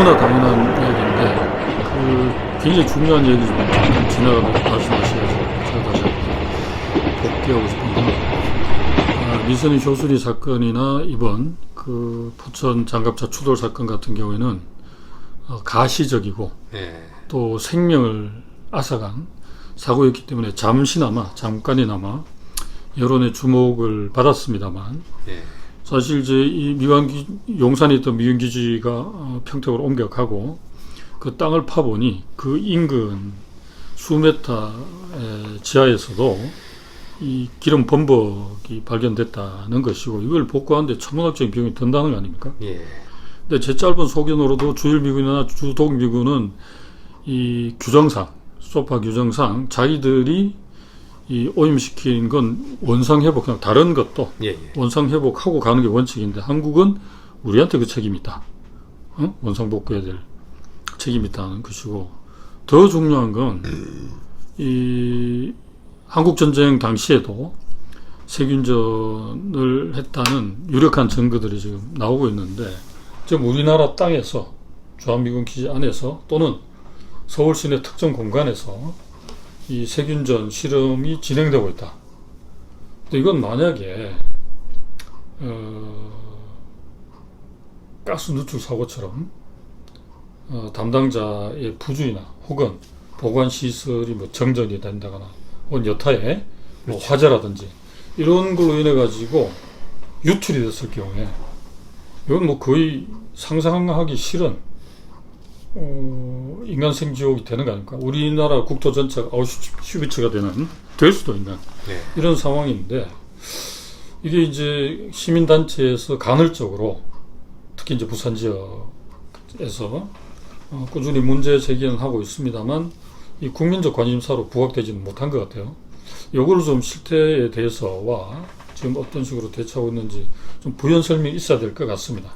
너무나 당연한 이야기인데 굉장히 중요한 얘기지만 잠깐 지나가다 말씀하셔가지고 제가 다시 복귀하고 싶은데 미선희 효순이 사건이나 이번 그 포천 장갑차 추돌 사건 같은 경우에는 가시적이고 또 생명을 앗아간 사고였기 때문에 잠깐이나마 여론의 주목을 받았습니다만 사실 이제 이 용산에 있던 미군 기지가 평택으로 옮겨가고 그 땅을 파보니 그 인근 수메타의 지하에서도 이 기름 범벅이 발견됐다는 것이고 이걸 복구하는데 천문학적인 비용이 든다는 거 아닙니까? 근데 제 짧은 소견으로도 주일미군이나 주독미군은 이 규정상 소파 규정상 자기들이 이 오염시킨 건 원상회복, 그냥 다른 것도 원상회복하고 가는 게 원칙인데 한국은 우리한테 그 책임이 있다. 원상복구해야 될 책임이 있다는 것이고 더 중요한 건 이 한국전쟁 당시에도 세균전을 했다는 유력한 증거들이 지금 나오고 있는데 지금 우리나라 땅에서 주한미군 기지 안에서 또는 서울 시내 특정 공간에서 이 세균전 실험이 진행되고 있다. 근데 이건 만약에 가스 누출 사고처럼 담당자의 부주의나 혹은 보관 시설이 뭐 정전이 된다거나 혹은 여타의 뭐 화재라든지 이런 걸로 인해 가지고 유출이 됐을 경우에 이건 뭐 거의 상상하기 싫은 인간 생지옥이 되는 거 아닙니까? 우리나라 국토 전체가 아우슈비츠가 될 수도 있는 이런 상황인데 이게 이제 시민단체에서 간헐적으로 특히 이제 부산 지역에서 꾸준히 문제 제기는 하고 있습니다만 이 국민적 관심사로 부각되지는 못한 것 같아요. 요거를 좀 실태에 대해서와 지금 어떤 식으로 대처하고 있는지 좀 부연 설명이 있어야 될 것 같습니다.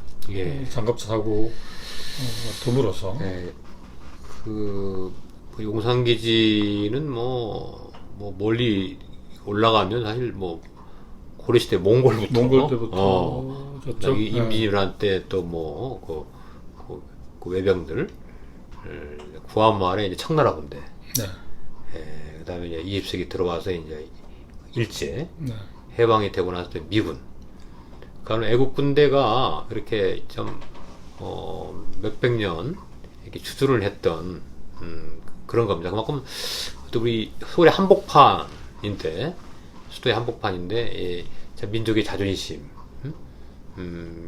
장갑차 사고 드물어서. 그 용산기지는 뭐 멀리 올라가면 사실 뭐 고려시대 몽골 때부터 저쪽 임진왜란 때 또 뭐 그 외병들 구한말에 이제 청나라 군대, 그다음에 이제 20세기 들어와서 이제 일제 해방이 되고 나서 미군. 그러니까 애국 군대가 이렇게 좀 몇백 년 이렇게 주둔을 했던 그런 겁니다. 그만큼 또 우리 서울의 한복판인데 수도의 한복판인데 민족의 자존심이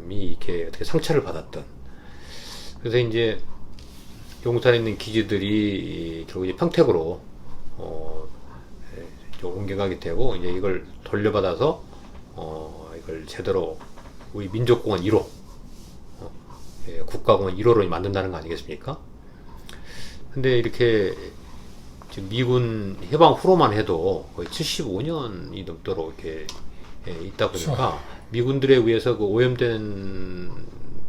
이렇게 어떻게 상처를 받았던. 그래서 이제 용산에 있는 기지들이 결국 이제 평택으로 옮겨가게 되고 이제 이걸 돌려받아서 이걸 제대로 우리 민족공원 1호 국가공원 1호로 만든다는 거 아니겠습니까? 근데 이렇게 지금 미군 해방 후로만 해도 거의 75년이 넘도록 이렇게 있다 보니까 미군들에 의해서 그 오염된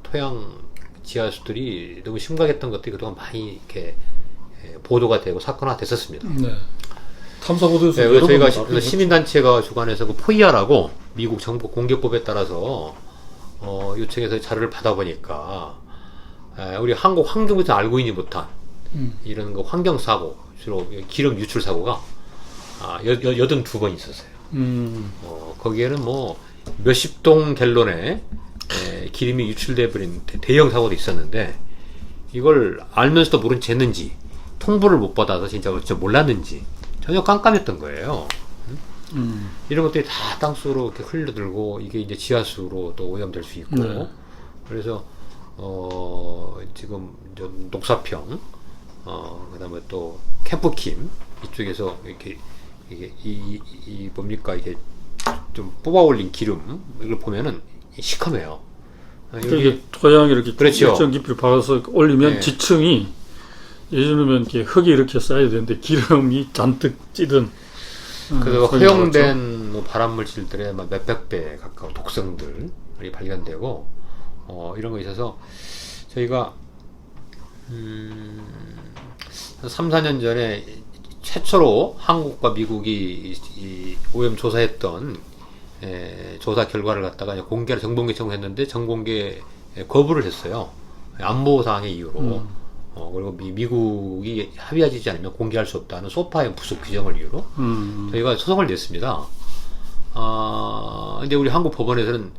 토양 지하수들이 너무 심각했던 것들이 그동안 많이 이렇게 보도가 되고 사건화 됐었습니다. 탐사 보도에서 저희가 시민단체가 주관해서 그 포이아라고 미국 정부 공개법에 따라서 요청해서 자료를 받아보니까 우리 한국 환경부터 알고 있지 못한 이런 그 환경사고, 주로 기름 유출 사고가 82번 있었어요. 거기에는 뭐 몇십 동 갤런의 기름이 유출돼 버린 대형 사고도 있었는데 이걸 알면서도 모른 채 했는지 통보를 못 받아서 진짜 몰랐는지 전혀 깜깜했던 거예요. 이런 것들이 다 땅속으로 이렇게 흘러들고 이게 이제 지하수로 또 오염될 수 있고 그래서 지금 녹사평 그다음에 또 캠프킴 이쪽에서 이렇게 이게 뭡니까 이게 좀 뽑아올린 기름 이걸 보면은 시커매요. 이게 토양이 이렇게 그렇죠. 일정 깊이를 박아서 올리면 지층이 예전에는 이렇게 흙이 이렇게 쌓여야 되는데 기름이 잔뜩 찌든 그래서 허용된 뭐 발암물질들의 몇백 배 가까운 독성들이 발견되고 이런 거 있어서 저희가 3, 4년 전에 최초로 한국과 미국이 이 오염 조사했던 조사 결과를 갖다가 공개를 정보공개 청구했는데 정공개 거부를 했어요. 안보상의 이유로 그리고 미국이 합의하지 않으면 공개할 수 없다는 소파의 부속 규정을 이유로 저희가 소송을 냈습니다. 근데 우리 한국 법원에서는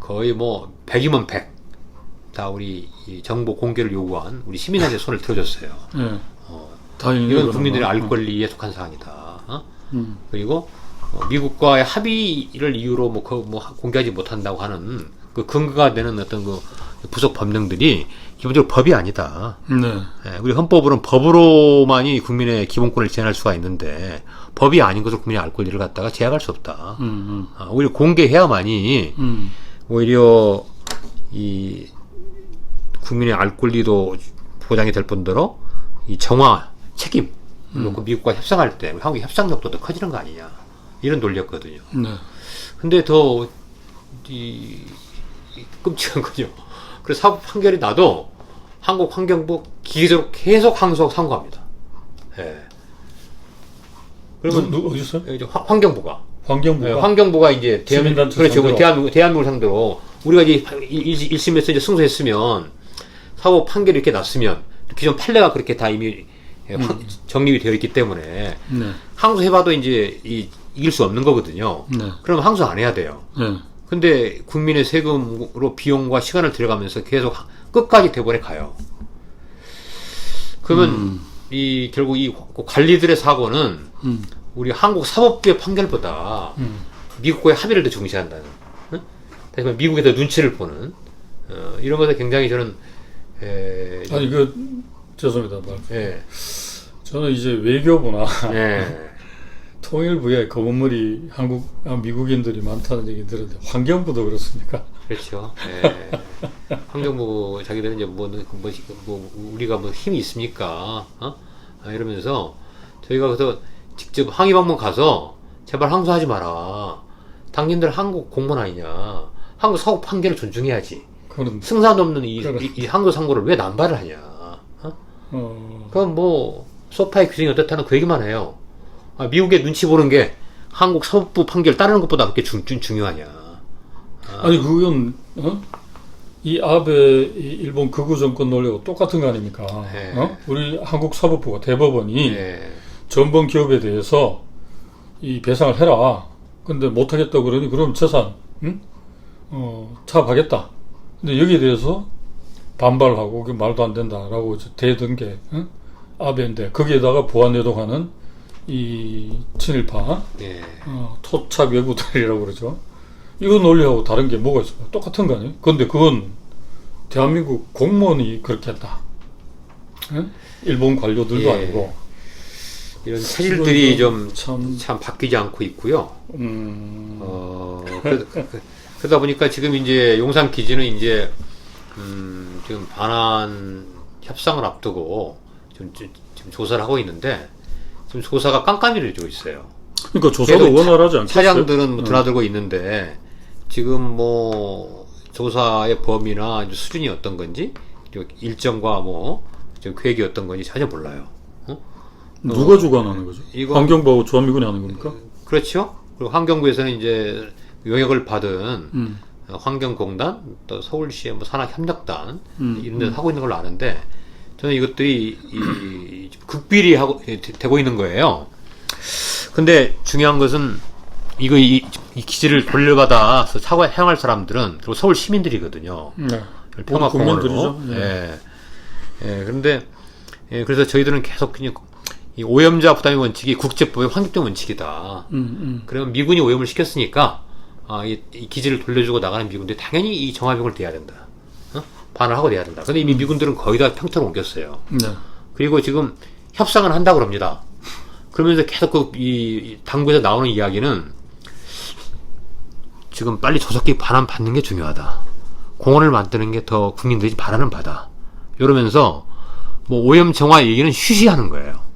거의 뭐 100이면 100 다 우리 이 정보 공개를 요구한 우리 시민한테 손을 들어줬어요. 네. 다행히 이건 국민들의 알 권리에 속한 사항이다. 그리고 미국과의 합의를 이유로 뭐 공개하지 못한다고 하는 그 근거가 되는 어떤 그 부속 법령들이 기본적으로 법이 아니다. 네. 우리 헌법으로는 법으로만이 국민의 기본권을 제한할 수가 있는데 법이 아닌 것을 국민의 알 권리를 갖다가 제약할 수 없다. 오히려 공개해야만이 오히려 이 국민의 알 권리도 보장이 될 뿐더러 이 정화 책임 놓고 미국과 협상할 때 한국의 협상력도 더 커지는 거 아니냐 이런 논리였거든요. 네. 근데 더 끔찍한 거죠. 그래서 사법 판결이 나도 한국환경부 기계적으로 계속 항소하고 상고합니다. 예. 그러면 어디서? 환경부가. 환경부가. 예, 환경부가 이제 시민단체 그렇죠. 상대로. 대한민국을 상대로 우리가 이제 1심에서 이제 승소했으면 사법 판결이 이렇게 났으면 기존 판례가 그렇게 다 이미 정립이 되어 있기 때문에 네. 항소해봐도 이제 이길 수 없는 거거든요. 네. 그럼 항소 안 해야 돼요. 네. 근데 국민의 세금으로 비용과 시간을 들여가면서 계속 끝까지 대법원에 가요. 그러면 결국 이 관리들의 사고는 우리 한국 사법부의 판결보다 미국과의 합의를 더 중시한다는. 다시 말해 미국에서 눈치를 보는 이런 것에 굉장히 저는 아니 죄송합니다. 예. 저는 이제 외교부나 예. 통일부에 검은머리 미국인들이 많다는 얘기 들었는데 환경부도 그렇습니까? 그렇죠. 예. 환경부 자기들은 이제 우리가 뭐 힘이 있습니까? 이러면서 저희가 그래서 직접 항의 방문 가서 제발 항소하지 마라. 당신들 한국 공무원 아니냐? 한국 사법 판결을 존중해야지. 승산 없는 이 항소 상고를 왜 남발을 하냐? 그럼 뭐 소파의 규정이 어떻다는 그 얘기만 해요. 미국의 눈치 보는 게 한국 사법부 판결 따르는 것보다 그렇게 중요하냐? 아니 그건 이 아베 일본 극우 정권 논리하고 똑같은 거 아닙니까? 네. 우리 한국 사법부가 대법원이 네. 전범 기업에 대해서 이 배상을 해라. 근데 못하겠다 그러니 그럼 재산 차압하겠다. 근데 여기에 대해서 반발하고 그게 말도 안 된다라고 대든 게 아베인데 거기에다가 보안내동하는 이 친일파 네. 토착 외구들이라고 그러죠. 이거 논리하고 다른 게 뭐가 있을까요? 똑같은 거 아니에요? 근데 그건 대한민국 공무원이 그렇게 했다. 일본 관료들도 예. 아니고. 이런 체질들이 좀 참 바뀌지 않고 있고요. 그러다 보니까 지금 이제 용산 기지는 이제 지금 반환 협상을 앞두고 지금 조사를 하고 있는데 지금 조사가 깜깜이를 주고 있어요. 그러니까 조사도 원활하지 않겠어요? 차량들은 드나들고 있는데 지금 뭐 조사의 범위나 수준이 어떤 건지 일정과 뭐 계획이 어떤 건지 전혀 몰라요. 누가 주관하는 거죠? 이건 환경부하고 주한미군이 하는 겁니까? 그렇죠. 그리고 환경부에서는 이제 영역을 받은 환경공단, 또 서울시의 뭐 산학협력단 이런 데서 하고 있는 걸로 아는데 저는 이것들이 극비리 되고 있는 거예요. 근데 중요한 것은 이 기지를 돌려받아서 사과해야 사람들은 그리고 서울 시민들이거든요. 네. 평화공원으로. 예. 예. 그런데 그래서 저희들은 계속 그냥 이 오염자 부담의 원칙이 국제법의 환경적 원칙이다. 그러면 미군이 오염을 시켰으니까 이 기지를 돌려주고 나가는 미군들이 당연히 이 정화병을 대야 된다. 반환하고 내야 된다. 근데 이미 미군들은 거의 다 평택으로 옮겼어요. 네. 그리고 지금 협상을 한다고 합니다. 그러면서 계속 이 당부에서 나오는 이야기는 지금 빨리 조속히 반환 받는 게 중요하다. 공원을 만드는 게 더 국민들이 반환을 받아. 이러면서 뭐 오염 정화 얘기는 쉬쉬하는 거예요.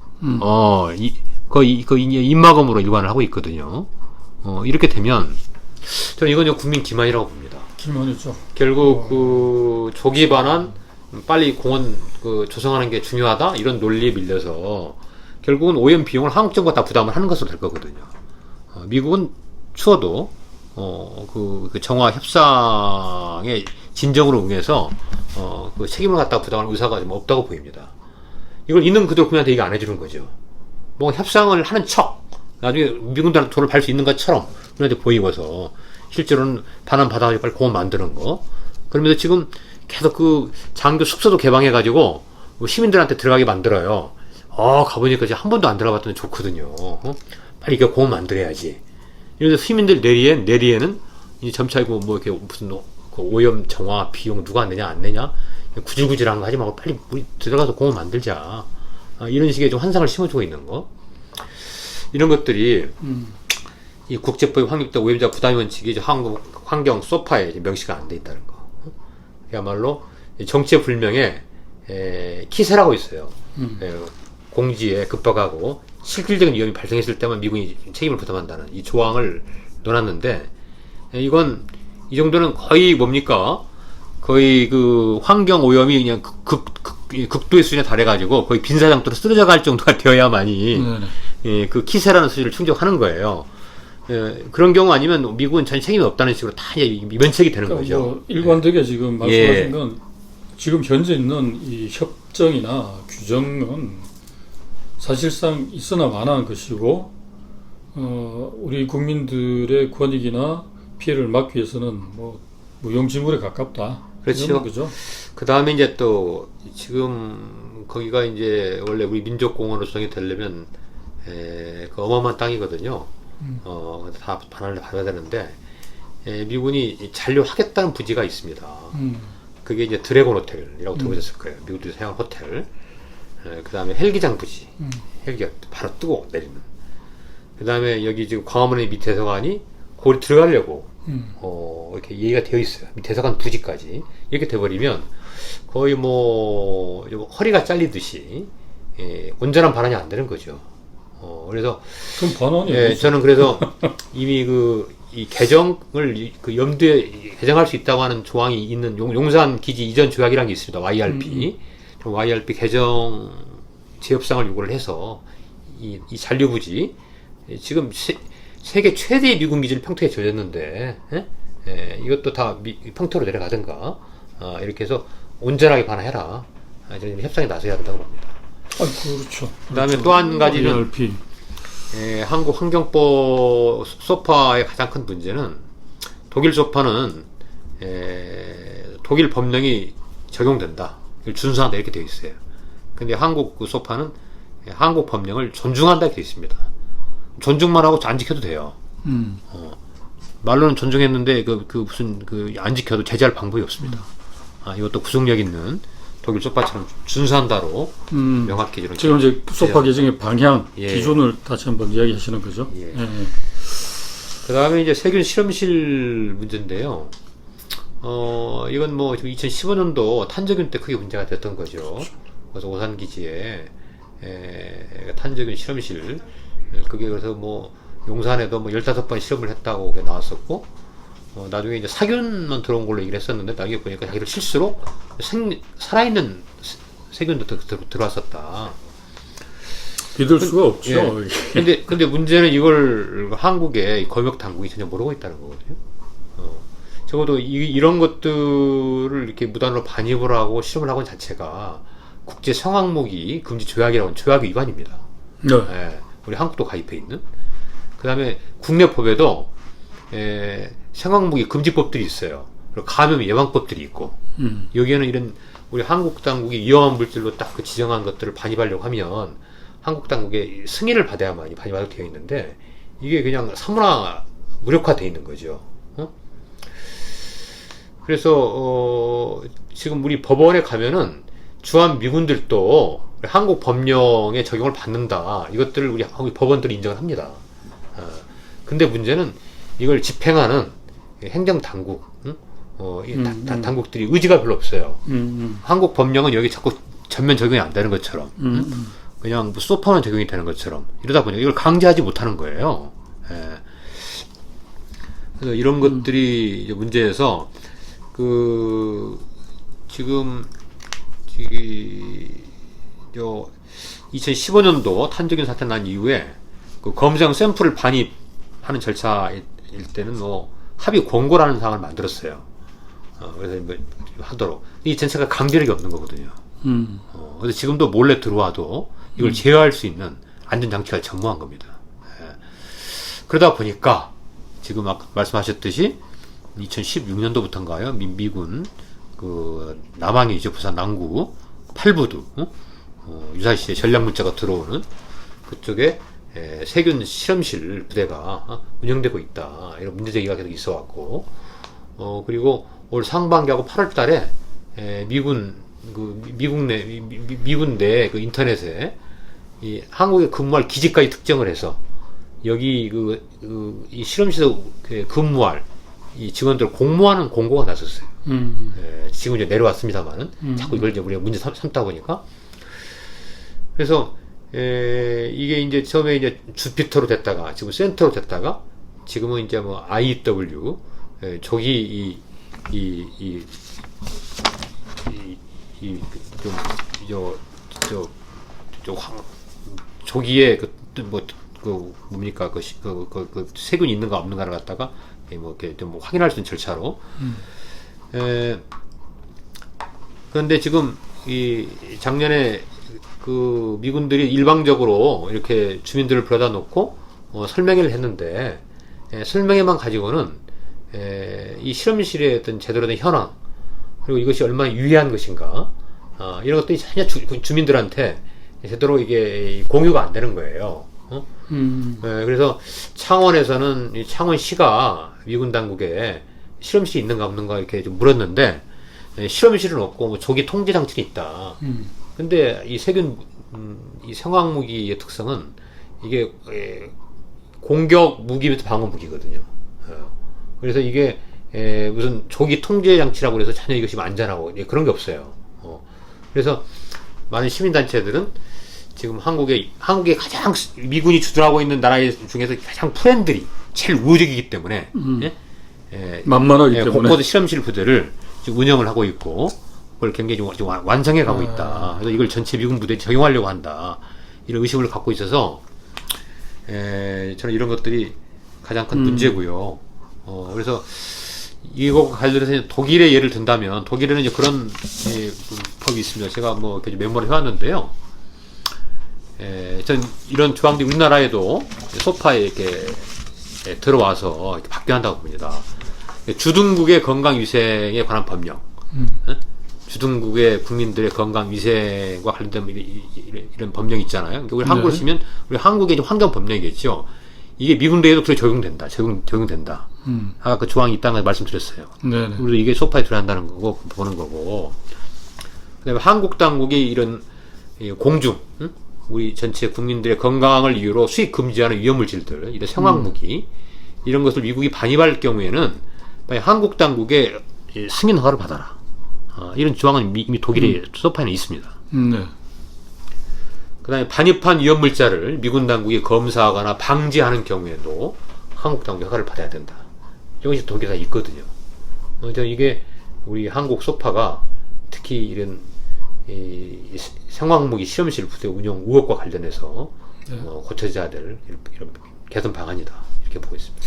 입막음으로 일관을 하고 있거든요. 이렇게 되면 저는 이건 국민 기만이라고 봅니다. 기만이죠. 결국 그 조기 반환 빨리 공원 조성하는 게 중요하다 이런 논리에 밀려서 결국은 오염 비용을 한국 정부가 다 부담을 하는 것으로 될 거거든요. 미국은 추워도 그 정화 협상에 진정으로 응해서 그 책임을 갖다가 부담할 의사가 좀 없다고 보입니다. 이걸 있는 그대로 국민한테 얘기 안 해주는 거죠. 뭐 협상을 하는 척, 나중에 미군들한테 돈을 받을 수 있는 것처럼 우리한테 보이고서 실제로는 반환 받아가지고 빨리 공원 만드는 거. 그러면서 지금 계속 그 장교 숙소도 개방해가지고 뭐 시민들한테 들어가게 만들어요. 가보니까 이제 한 번도 안 들어가봤더니 좋거든요. 빨리 이거 공원 만들어야지. 이래서 시민들 내리에는 이제 점차 뭐 이렇게 무슨 그 오염 정화 비용 누가 내냐 안 내냐 구질구질한 거 하지 말고 빨리 우리 들어가서 공원 만들자. 이런 식의 좀 환상을 심어주고 있는 거. 이런 것들이 이 국제법의 환경적 오염자 부담 원칙이 한국 환경 소파에 명시가 안 돼 있다는 거. 그야말로 정체불명의 키세라고 있어요. 공지에 급박하고 실질적인 위험이 발생했을 때만 미군이 책임을 부담한다는 이 조항을 넣어놨는데, 이건 이 정도는 거의 뭡니까? 거의 그 환경 오염이 그냥 극도의 수준에 달해가지고 거의 빈사장도로 쓰러져 갈 정도가 되어야만이 그 키세라는 수준을 충족하는 거예요. 그런 경우 아니면 미국은 전혀 책임이 없다는 식으로 다 면책이 되는 거죠. 뭐 일관되게 지금 말씀하신 건 지금 현재 있는 이 협정이나 규정은 사실상 있으나 마나한 것이고, 우리 국민들의 권익이나 피해를 막기 위해서는 뭐 무용지물에 가깝다. 그렇죠. 그죠? 그 다음에 이제 또 지금 거기가 이제 원래 우리 민족공원으로 조성이 되려면 그 어마어마한 땅이거든요. 다 반환을 받아야 되는데, 미군이 잔류하겠다는 부지가 있습니다. 그게 이제 드래곤 호텔이라고 들어보셨을 거예요. 미국들이 사용한 호텔. 그 다음에 헬기장 부지. 헬기가 바로 뜨고 내리는. 그 다음에 여기 지금 광화문의 밑에서관이 거기 들어가려고 이렇게 얘기가 되어 있어요. 밑에서관 부지까지. 이렇게 돼버리면 거의 뭐 허리가 잘리듯이 온전한 반환이 안 되는 거죠. 그래서 그럼 반환이 저는 그래서 이미 이 개정을 그 염두에 개정할 수 있다고 하는 조항이 있는 용산 기지 이전 조약이라는 게 있습니다. YRP. YRP 개정 재협상을 요구를 해서 이 잔류부지 지금 세계 최대의 미군 기지를 평토에 지어졌는데 이것도 다 평토로 내려가든가 이렇게 해서 온전하게 반환해라. 저는 협상에 나서야 된다고 봅니다. 그렇죠. 그 다음에 또 한 가지는 한국 환경법 소파의 가장 큰 문제는 독일 소파는 독일 법령이 적용된다. 이걸 준수한다 이렇게 되어 있어요. 근데 한국 그 소파는 한국 법령을 존중한다 이렇게 되어 있습니다. 존중만 하고 안 지켜도 돼요. 말로는 존중했는데 무슨 안 지켜도 제재할 방법이 없습니다. 이것도 구속력 있는 독일 소파처럼 준수한다로 명확히 이런 지금 이제 소파 개정의 방향 기준을 다시 한번 이야기하시는 거죠. 그 다음에 이제 세균 실험실 문제인데요. 이건 뭐 2015년도 탄저균 때 크게 문제가 됐던 거죠. 그래서 오산 기지에 탄저균 실험실, 그게 그래서 뭐 용산에도 뭐 15번 실험을 했다고 나왔었고, 나중에 이제 사균만 들어온 걸로 얘기를 했었는데, 나중에 보니까 자기들 실수로 살아있는 세균도 들어왔었다. 믿을 수가 없죠. 근데 문제는 이걸 한국의 검역 당국이 전혀 모르고 있다는 거거든요. 적어도 이런 것들을 이렇게 무단으로 반입을 하고 실험을 하고 있는 자체가 국제 성항목이 금지 조약이라고 조약 위반입니다. 우리 한국도 가입해 있는. 그 다음에 국내 법에도 성항목이 금지법들이 있어요. 그리고 감염 예방법들이 있고, 여기에는 이런 우리 한국 당국이 위험한 물질로 딱 그 지정한 것들을 반입하려고 하면 한국 당국의 승인을 받아야만이 반입하도록 되어 있는데, 이게 그냥 사문화 무력화되어 있는 거죠. 그래서 지금 우리 법원에 가면은 주한 미군들도 한국 법령의 적용을 받는다. 이것들을 우리 법원들이 인정을 합니다. 근데 문제는 이걸 집행하는 행정 당국, 당국들이 의지가 별로 없어요. 한국 법령은 여기 자꾸 전면 적용이 안 되는 것처럼, 그냥 뭐 소파만 적용이 되는 것처럼 이러다 보니까 이걸 강제하지 못하는 거예요. 그래서 이런 것들이 이제 문제에서 지금 2015년도 탄저균 사태 난 이후에 그 검정 샘플을 반입하는 절차일 때는 뭐 합의 권고라는 사항을 만들었어요. 그래서 뭐 하도록 이 전체가 강제력이 없는 거거든요. 그래서 지금도 몰래 들어와도 이걸 제어할 수 있는 안전장치가 전무한 겁니다. 예. 그러다 보니까 지금 아까 말씀하셨듯이 2016년도부터인가요? 미군 그 남항이죠. 부산 남구 8부두 유사시에 전략 문자가 들어오는 그쪽에 세균 실험실 부대가 운영되고 있다. 이런 문제 제기가 계속 있어왔고, 그리고 올 상반기하고 8월달에 미군 내 그 인터넷에 이 한국에 근무할 기지까지 특정을 해서 여기 이 실험실에 근무할 이 직원들 공모하는 공고가 났었어요. 지금 이제 내려왔습니다만은 자꾸 이걸 이제 우리가 문제 삼다 보니까 그래서 이게 이제 처음에 이제 주피터로 됐다가 지금 센터로 됐다가 지금은 이제 뭐 IW 저기 조기에 뭡니까 그 세균이 있는가 없는가를 갖다가 뭐 이렇게 좀 확인할 수 있는 절차로. 그런데 지금 이 작년에 그 미군들이 일방적으로 이렇게 주민들을 불러다 놓고 설명회를 했는데 설명회만 가지고는 이 실험실의 어떤 제대로 된 현황 그리고 이것이 얼마나 유해한 것인가 이런 것들이 전혀 주민들한테 제대로 이게 공유가 안 되는 거예요. 그래서 창원에서는 이 창원시가 미군 당국에 실험실이 있는가 없는가 이렇게 좀 물었는데 실험실은 없고 뭐 조기 통제 장치는 있다. 근데 이 세균 이 생화학 무기의 특성은 이게 공격 무기부터 방어 무기거든요. 그래서 이게 무슨 조기 통제 장치라고 해서 전혀 이것이 안전하고 그런 게 없어요. 그래서 많은 시민단체들은 지금 한국에 가장 미군이 주둔하고 있는 나라 중에서 가장 프렌들이 제일 우호적이기 때문에 만만하기 때문에 곳곳에 실험실 부대를 지금 운영을 하고 있고 그걸 굉장히 좀 완성해 가고 있다. 그래서 이걸 전체 미군 부대에 적용하려고 한다. 이런 의식을 갖고 있어서 저는 이런 것들이 가장 큰 문제고요. 그래서 이거 관련해서 독일의 예를 든다면 독일에는 이제 그런 법이 있습니다. 제가 뭐 이렇게 메모를 해왔는데요. 전 이런 조항들이 우리나라에도 소파에 이렇게 들어와서 이렇게 바뀌어야 한다고 봅니다. 주둔국의 건강위생에 관한 법령, 주둔국의 국민들의 건강위생과 관련된 이런 법령이 있잖아요. 그러니까 우리 한국을 쓰면 우리 한국의 환경 법령이겠죠. 이게 미군 내에도 그렇게 적용된다. 아까 그 조항이 있다는 걸 말씀드렸어요. 우리도 이게 소파에 들어야 한다는 거고 보는 거고. 그다음에 한국 당국이 이런 공중, 우리 전체 국민들의 건강을 이유로 수입 금지하는 위험물질들, 이런 생화학무기 이런 것을 미국이 반입할 경우에는 빨리 한국 당국의 승인 허가를 받아라. 이런 조항은 이미 독일의 소파에는 있습니다. 그 다음에 반입한 위험물자를 미군 당국이 검사하거나 방지하는 경우에도 한국 당국의 허가를 받아야 된다. 이것이 독일에 다 있거든요. 이게 우리 한국 소파가 특히 이런 생화학무기 실험실 부대 운영 의혹과 관련해서 고쳐져야 될 이런 개선 방안이다. 이렇게 보고 있습니다.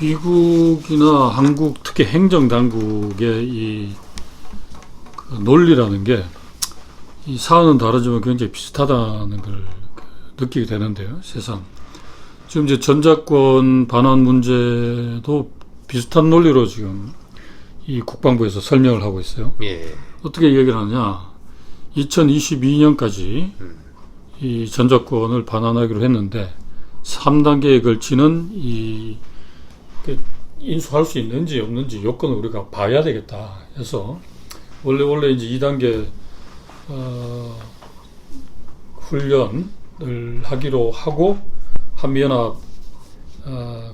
미국이나 한국 특히 행정당국의 이 논리라는 게 이 사안은 다르지만 굉장히 비슷하다는 걸 느끼게 되는데요. 세상. 지금 이제 전자권 반환 문제도 비슷한 논리로 지금 이 국방부에서 설명을 하고 있어요. 어떻게 얘기를 하냐. 2022년까지 이 전자권을 반환하기로 했는데 3단계에 걸치는 인수할 수 있는지 없는지 요건을 우리가 봐야 되겠다 해서 원래 이제 2단계 훈련을 하기로 하고 한미연합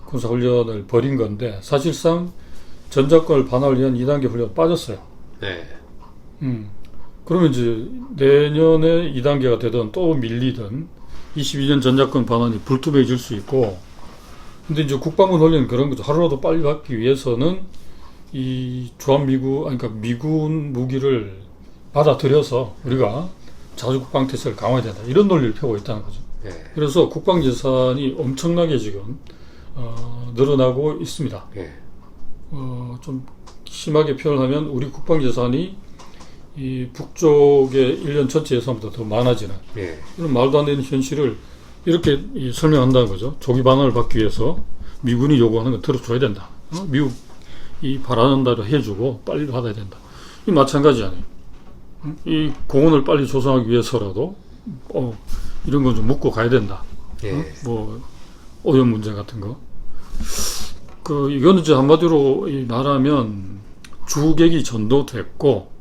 군사훈련을 벌인 건데 사실상 전자권을 반환을 위한 2단계 훈련 빠졌어요. 그러면 이제 내년에 2단계가 되든 또 밀리든 22년 전자권 반환이 불투명해질 수 있고, 근데 이제 국방부 논리는 그런 거죠. 하루라도 빨리 받기 위해서는 이 그러니까 미군 무기를 받아들여서 우리가 자주국방 태세를 강화해야 된다. 이런 논리를 펴고 있다는 거죠. 그래서 국방 예산이 엄청나게 지금 늘어나고 있습니다. 좀 심하게 표현하면 우리 국방재산이 이 북쪽의 1년 전체 예산보다 더 많아지는 예. 이런 말도 안 되는 현실을 이렇게 설명한다는 거죠. 조기 반환을 받기 위해서 미군이 요구하는 거 들어줘야 된다. 미국이 바라는 대로 해주고 빨리 받아야 된다. 이 마찬가지 아니에요. 이 공원을 빨리 조성하기 위해서라도 이런 건 좀 묻고 가야 된다. 예. 뭐 오염 문제 같은 거. 이거는 이제 한마디로 말하면 주객이 전도됐고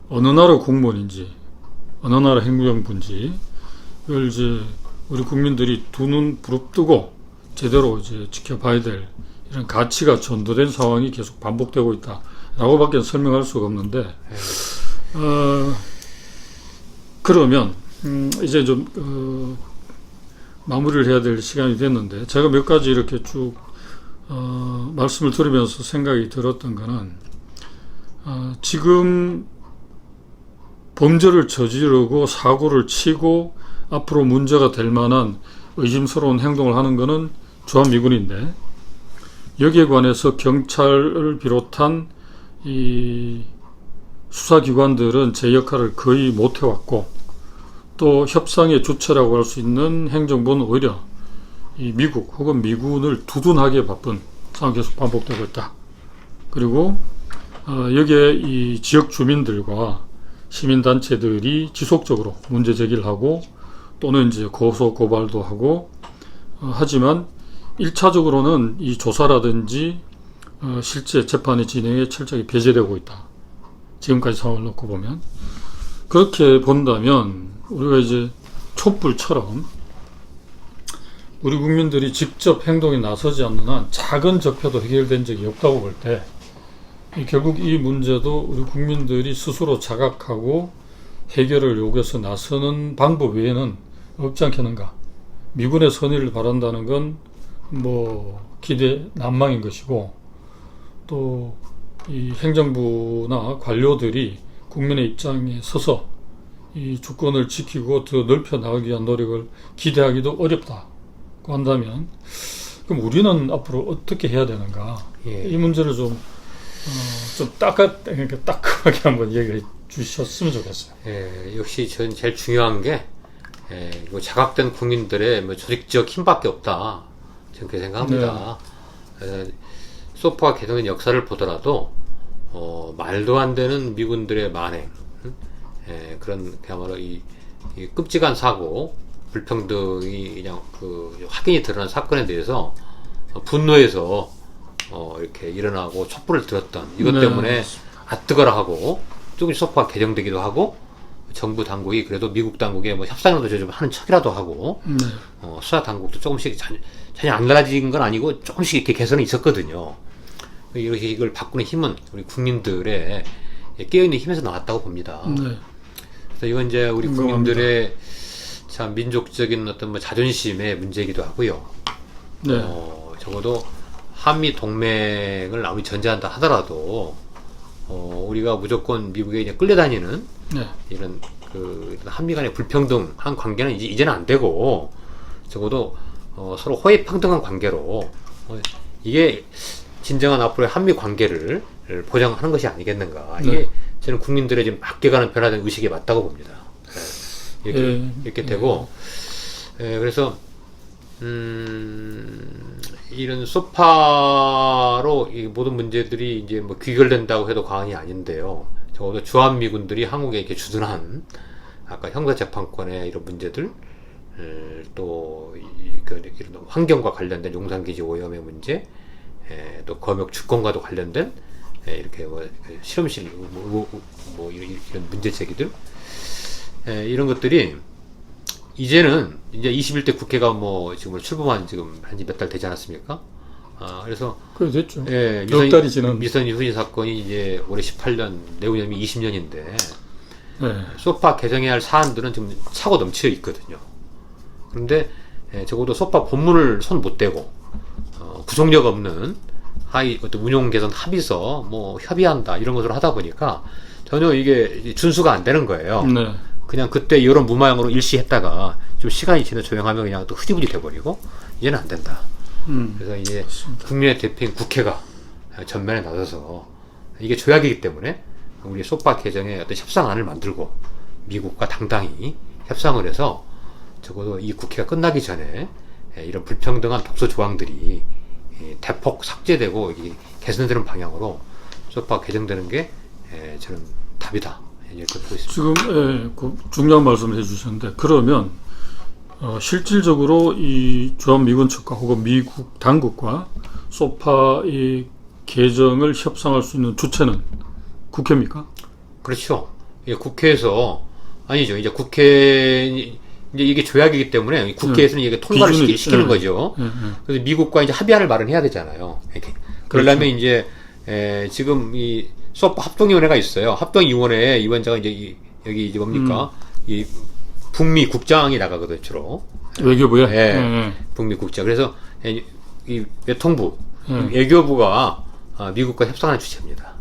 어느 나라 공무원인지 어느 나라 행정부인지 이걸 이제 우리 국민들이 두 눈 부릅뜨고 제대로 이제 지켜봐야 될 이런 가치가 전도된 상황이 계속 반복되고 있다라고밖에 설명할 수가 없는데 그러면 이제 좀 마무리를 해야 될 시간이 됐는데 제가 몇 가지 이렇게 쭉 말씀을 들으면서 생각이 들었던 거는 지금 범죄를 저지르고 사고를 치고 앞으로 문제가 될 만한 의심스러운 행동을 하는 것은 주한미군인데 여기에 관해서 경찰을 비롯한 이 수사기관들은 제 역할을 거의 못해왔고 또 협상의 주체라고 할 수 있는 행정부는 오히려 이 미국 혹은 미군을 두둔하기에 바쁜 상황이 계속 반복되고 있다. 그리고 여기에 이 지역 주민들과 시민단체들이 지속적으로 문제 제기를 하고 또는 이제 고소 고발도 하고 하지만 1차적으로는 이 조사라든지 실제 재판의 진행에 철저히 배제되고 있다. 지금까지 상황을 놓고 보면 그렇게 본다면 우리가 이제 촛불처럼 우리 국민들이 직접 행동에 나서지 않는 한 작은 적폐도 해결된 적이 없다고 볼 때 결국 이 문제도 우리 국민들이 스스로 자각하고 해결을 요구해서 나서는 방법 외에는 없지 않겠는가. 미군의 선의를 바란다는 건 뭐 기대 난망인 것이고 또 이 행정부나 관료들이 국민의 입장에 서서 이 주권을 지키고 더 넓혀 나가기 위한 노력을 기대하기도 어렵다고 한다면 그럼 우리는 앞으로 어떻게 해야 되는가. 예. 이 문제를 좀 따끔하게 한번 얘기해 주셨으면 좋겠어요. 예, 역시 전 제일 중요한 게 이거 자각된 국민들의 뭐 조직적 힘밖에 없다. 저는 그렇게 생각합니다. 소프가 개정된 역사를 보더라도 말도 안 되는 미군들의 만행, 그런 그야말로 이 끔찍한 사고, 불평등이 그냥 확인이 드러난 사건에 대해서 분노해서 이렇게 일어나고 촛불을 들었던 이것 때문에 뜨거라 하고 조금씩 소프가 개정되기도 하고 정부 당국이 그래도 미국 당국에 뭐 협상이라도 좀 하는 척이라도 하고 수사 당국도 조금씩 전혀 안 달라진 건 아니고 조금씩 이렇게 개선이 있었거든요. 이렇게 이걸 바꾸는 힘은 우리 국민들의 깨어있는 힘에서 나왔다고 봅니다. 그래서 이건 이제 우리 국민들의 참 민족적인 어떤 뭐 자존심의 문제이기도 하고요. 적어도 한미 동맹을 아무리 전제한다 하더라도 우리가 무조건 미국에 이제 끌려다니는 이런 한미 간의 불평등한 관계는 이제는 안 되고 적어도 서로 호혜 평등한 관계로 이게 진정한 앞으로의 한미 관계를 보장하는 것이 아니겠는가. 이게 저는 국민들의 지금 바뀌어가는 변화된 의식에 맞다고 봅니다. 이렇게 되고 그래서 이런 소파로 이 모든 문제들이 이제 뭐 귀결된다고 해도 과언이 아닌데요. 적어도 주한미군들이 한국에 이렇게 주둔한 아까 형사재판권의 이런 문제들, 또 이런 환경과 관련된 용산기지 오염의 문제, 또 검역 주권과도 관련된 이렇게 뭐 실험실 이런 문제 제기들, 이런 것들이 이제는 이제 21대 국회가 뭐 지금 출범한 지금 한 지 몇 달 되지 않았습니까? 그래서 그래 됐죠. 몇 달이 지난 미선 유순신 사건이 이제 올해 18년, 내후년이 20년인데 소파 개정해야 할 사안들은 지금 차고 넘쳐 있거든요. 그런데 적어도 소파 본문을 손 못 대고 구속력 없는 하위 어떤 운용 개선 합의서 뭐 협의한다 이런 것으로 하다 보니까 전혀 이게 준수가 안 되는 거예요. 그냥 그때 이런 무마형으로 일시했다가 좀 시간이 지나 조용하면 그냥 또 흐지부지 돼버리고 이제는 안 된다. 그래서 이제 국민의 대표인 국회가 전면에 나서서 이게 조약이기 때문에 우리 소파 개정에 어떤 협상안을 만들고 미국과 당당히 협상을 해서 적어도 이 국회가 끝나기 전에 이런 불평등한 독소 조항들이 대폭 삭제되고 개선되는 방향으로 소파 개정되는 게 저는 답이다. 이렇게 보고 있습니다. 지금 중요한 말씀을 해주셨는데 그러면 실질적으로 이 주한미군 측과 혹은 미국 당국과 소파 이 개정을 협상할 수 있는 주체는 국회입니까? 그렇죠. 국회에서 아니죠. 이제 이제 이게 조약이기 때문에 국회에서는 이게 통과를 시키는 거죠. 그래서 미국과 이제 합의안을 마련해야 되잖아요. 그러려면 이제 지금 이 소파 합동위원회가 있어요. 합동위원회 위원장은 이제 여기 이제 뭡니까? 이 북미 국장이 나가거든요, 주로. 외교부에? 북미 국장. 그래서 이 외통부, 외교부가 미국과 협상하는 주체입니다.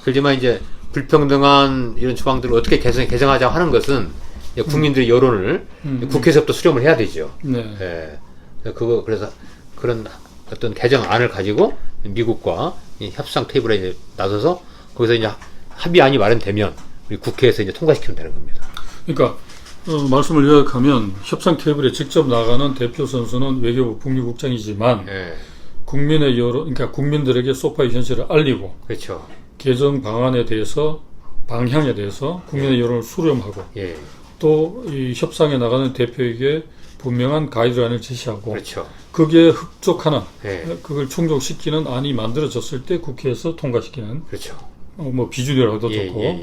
그렇지만 이제 불평등한 이런 조항들을 어떻게 개정하자고 하는 것은 국민들의 여론을 국회에서부터 수렴을 해야 되죠. 그래서 그런 어떤 개정안을 가지고 미국과 협상 테이블에 이제 나서서 거기서 이제 합의안이 마련되면 우리 국회에서 이제 통과시키면 되는 겁니다. 그러니까 말씀을 요약하면 협상 테이블에 직접 나가는 대표 선수는 외교부 북미국장이지만 국민의 여론, 그러니까 국민들에게 소파의 현실을 알리고 그렇죠. 개정 방안에 대해서 방향에 대해서 국민의 여론을 수렴하고 또 이 협상에 나가는 대표에게 분명한 가이드라인을 제시하고 그렇죠. 그게 흡족하나 그걸 충족시키는 안이 만들어졌을 때 국회에서 통과시키는 그렇죠. 뭐 비준이라도 좋고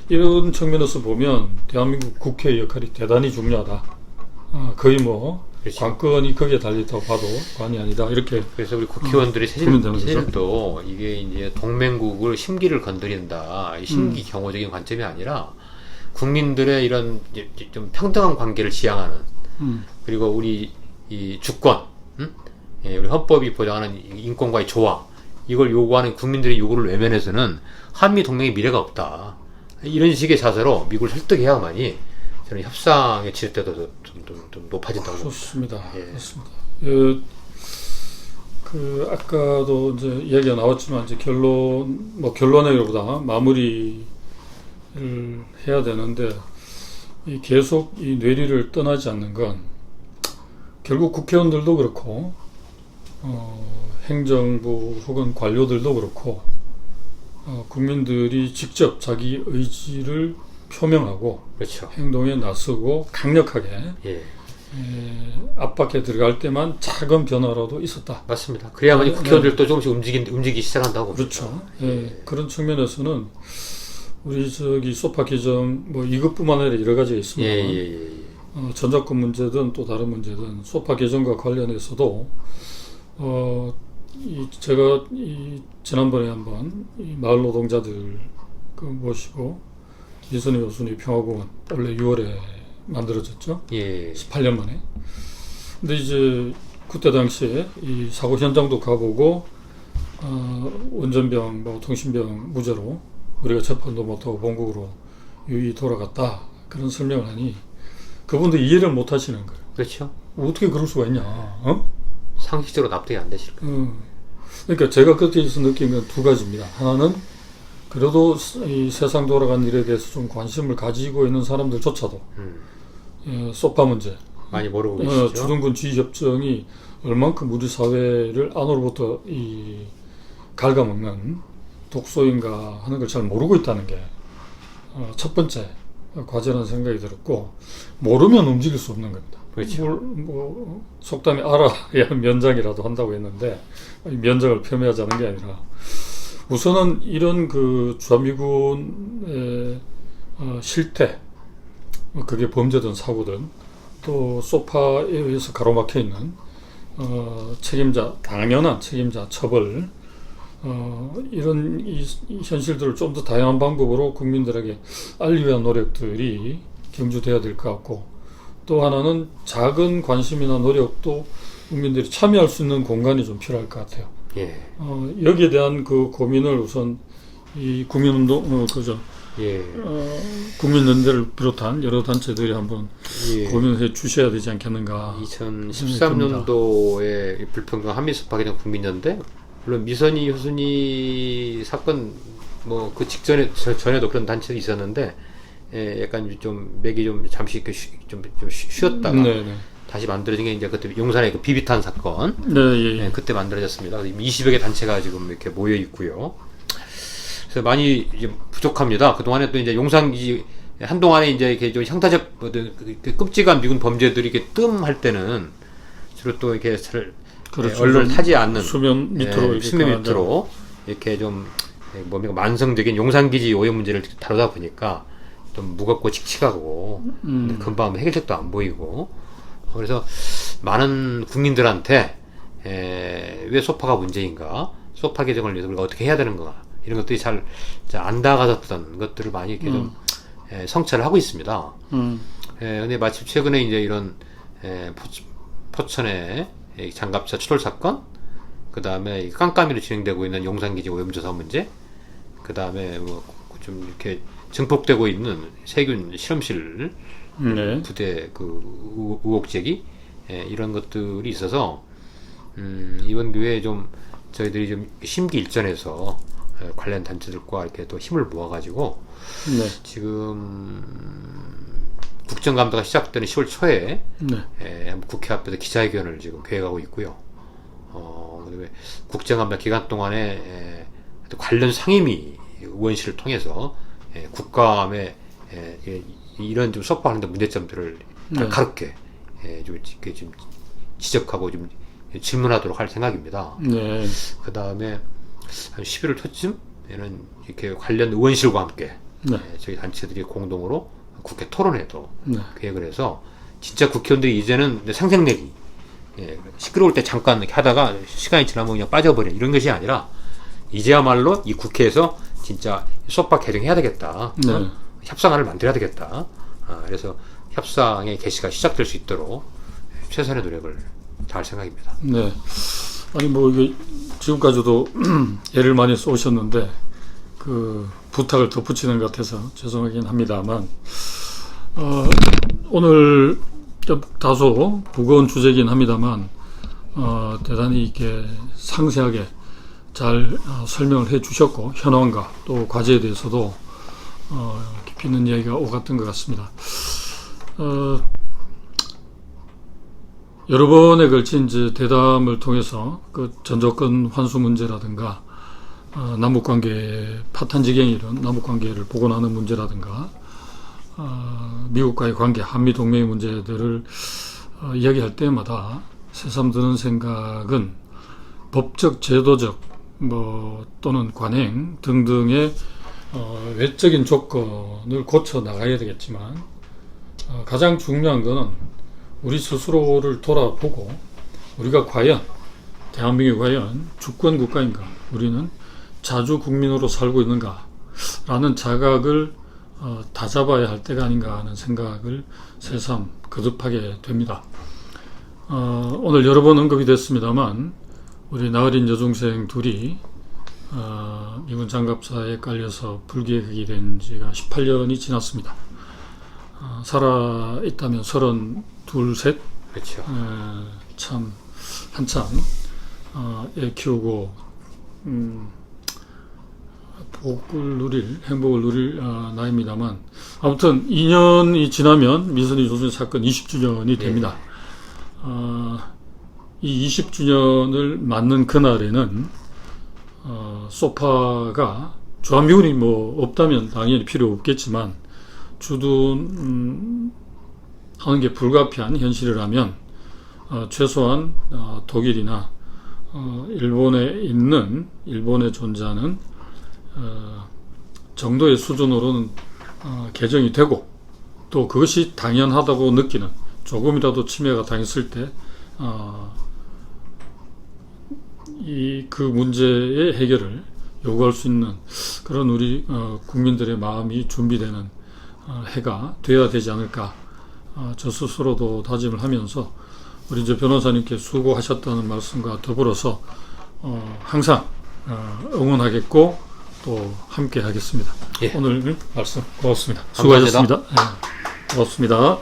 이런 측면에서 보면 대한민국 국회의 역할이 대단히 중요하다. 거의 뭐 그렇죠. 관건이 거기에 달려있다고 봐도 과언이 아니다. 이렇게 그래서 우리 국회의원들의 세질도 이게 이제 동맹국을 심기를 건드린다. 심기 경호적인 관점이 아니라 국민들의 이런 좀 평등한 관계를 지향하는 그리고 우리 이 주권, 우리 헌법이 보장하는 인권과의 조화 이걸 요구하는 국민들의 요구를 외면해서는 한미 동맹의 미래가 없다. 이런 식의 자세로 미국을 설득해야만이 저는 협상의 질때도 좀 높아진다고 좋습니다. 그렇습니다. 그 아까도 이제 이야기가 나왔지만 이제 결론이라기보다 마무리를 해야 되는데 계속 이 뇌리를 떠나지 않는 건 결국 국회의원들도 그렇고 행정부 혹은 관료들도 그렇고 국민들이 직접 자기 의지를 표명하고 그렇죠. 행동에 나서고 강력하게 압박에 들어갈 때만 작은 변화라도 있었다. 맞습니다. 그래야만 국회의원들도 조금씩 움직이기 시작한다고. 그렇죠. 그런 측면에서는 우리 소파 개정 뭐 이것뿐만 아니라 여러 가지가 있습니다. 전작권 문제든 또 다른 문제든 소파 개정과 관련해서도 제가 지난번에 한번 마을 노동자들 모시고 이선희 교수님 평화공원 원래 6월에 만들어졌죠. 18년 만에. 근데 이제 그때 당시에 이 사고 현장도 가보고 원전병, 뭐 통신병 무죄로 우리가 재판도 못하고 본국으로 유유히 돌아갔다. 그런 설명을 하니 그분도 이해를 못 하시는 거예요. 그렇죠. 어떻게 그럴 수가 있냐. 상식적으로 납득이 안 되실 거예요. 그러니까 제가 그때서 느낀 건 두 가지입니다. 하나는 그래도 이 세상 돌아가는 일에 대해서 좀 관심을 가지고 있는 사람들조차도 소파 문제 많이 모르고 계시죠. 주둔군 지휘협정이 얼만큼 우리 사회를 안으로부터 갉아먹는 독소인가 하는 걸 잘 모르고 있다는 게 첫 번째 과제라는 생각이 들었고 모르면 움직일 수 없는 겁니다. 그렇죠. 뭐 속담에 알아야 면장이라도 한다고 했는데 면장을 폄훼하자는 게 아니라 우선은 이런 그 주한미군의 실태, 그게 범죄든 사고든 또 소파에 의해서 가로막혀 있는 당연한 책임자 처벌, 이런 이 현실들을 좀 더 다양한 방법으로 국민들에게 알리기 위한 노력들이 경주돼야 될 것 같고, 또 하나는 작은 관심이나 노력도 국민들이 참여할 수 있는 공간이 좀 필요할 것 같아요. 여기에 대한 그 고민을 우선 이 국민운동, 국민연대를 비롯한 여러 단체들이 한번 고민을 해 주셔야 되지 않겠는가. 2013년도에 불평등 한미소파 개정 국민연대, 물론 미선희 효순이 사건 뭐 그 직전에 전에도 그런 단체가 있었는데 약간 좀 맥이 좀 잠시 좀 쉬었다가 네네. 다시 만들어진 게 이제 그때 용산의 그 비비탄 사건 네, 예, 예. 그때 만들어졌습니다. 20여 개 단체가 지금 이렇게 모여 있고요. 그래서 많이 이제 부족합니다. 그 동안에 또 이제 용산기지 한동안에 이제 이렇게 좀 형사적 끔찍한 미군 범죄들이 이렇게 뜸할 때는 주로 또 이렇게 그렇죠. 언론을 타지 않는 수면 밑으로 수면 밑으로 이렇게 좀 뭡니까 만성적인 용산기지 오염 문제를 다루다 보니까 좀 무겁고 칙칙하고 금방 해결책도 안 보이고 그래서 많은 국민들한테 왜 소파가 문제인가, 소파 개정을 위해서 우리가 어떻게 해야 되는가 이런 것들이 잘 안 다가졌던 것들을 많이 이렇게 좀 성찰을 하고 있습니다. 근데 마침 최근에 이제 이런 포천의 장갑차 추돌 사건, 그 다음에 깜깜이로 진행되고 있는 용산기지 오염조사 문제, 그 다음에 뭐 좀 이렇게 증폭되고 있는 세균 실험실 네. 부대 그 의혹 제기 이런 것들이 있어서 이번 기회에 좀 저희들이 좀 심기일전해서 관련 단체들과 이렇게 또 힘을 모아가지고 네. 지금 국정감사가 시작되는 10월 초에 네. 국회 앞에서 기자회견을 지금 계획하고 있고요. 그다음에 국정감사 기간 동안에 또 관련 상임위 의원실을 통해서 국감에 이런 좀 소파하는 문제점들을 네. 날카롭게 좀 지적하고 좀 질문하도록 할 생각입니다. 네. 그 다음에 한 11월 초쯤에는 이렇게 관련 의원실과 함께 네. 저희 단체들이 공동으로 국회 토론회도 네. 계획을 해서 진짜 국회의원들이 이제는 상생내기 시끄러울 때 잠깐 이렇게 하다가 시간이 지나면 그냥 빠져버리는 이런 것이 아니라 이제야말로 이 국회에서 진짜 소파 개정해야 되겠다. 네. 협상안을 만들어야 되겠다. 그래서 협상의 개시가 시작될 수 있도록 최선의 노력을 다할 생각입니다. 네. 아니 뭐 이게 지금까지도 애를 많이 쏘셨는데 그 부탁을 덧붙이는 것 같아서 죄송하긴 합니다만 오늘 좀 다소 무거운 주제긴 합니다만 대단히 이렇게 상세하게 잘 설명을 해주셨고 현황과 또 과제에 대해서도 깊이 있는 이야기가 오갔던 것 같습니다. 여러 번에 걸친 이제 대담을 통해서 그 전조권 환수 문제라든가 남북관계 파탄지경이 이런 남북관계를 복원하는 문제라든가 미국과의 관계, 한미동맹의 문제들을 이야기할 때마다 새삼 드는 생각은 법적, 제도적 또는 관행 등등의 외적인 조건을 고쳐 나가야 되겠지만 가장 중요한 것은 우리 스스로를 돌아보고 우리가 과연 대한민국이 과연 주권 국가인가, 우리는 자주 국민으로 살고 있는가 라는 자각을 다잡아야 할 때가 아닌가 하는 생각을 새삼 거듭하게 됩니다. 오늘 여러 번 언급이 됐습니다만 우리 나으린 여중생 둘이 미군 장갑차에 깔려서 불기획이 된 지가 18년이 지났습니다. 살아있다면 32, 셋? 그렇죠. 참 한참 애 키우고 행복을 누릴 나이입니다만 아무튼 2년이 지나면 미선희 조순 사건 20주년이 됩니다. 이 20주년을 맞는 그날에는 소파가 주한미군이 뭐 없다면 당연히 필요 없겠지만 주둔하는 게 불가피한 현실이라면 최소한 독일이나 일본에 존재하는 정도의 수준으로는 개정이 되고 또 그것이 당연하다고 느끼는 조금이라도 침해가 당했을 때 그 문제의 해결을 요구할 수 있는 그런 우리 국민들의 마음이 준비되는 해가 되어야 되지 않을까 저 스스로도 다짐을 하면서 우리 이제 변호사님께 수고하셨다는 말씀과 더불어서 항상 응원하겠고 또 함께 하겠습니다. 예. 오늘 말씀 고맙습니다. 감사합니다. 수고하셨습니다. 네, 고맙습니다.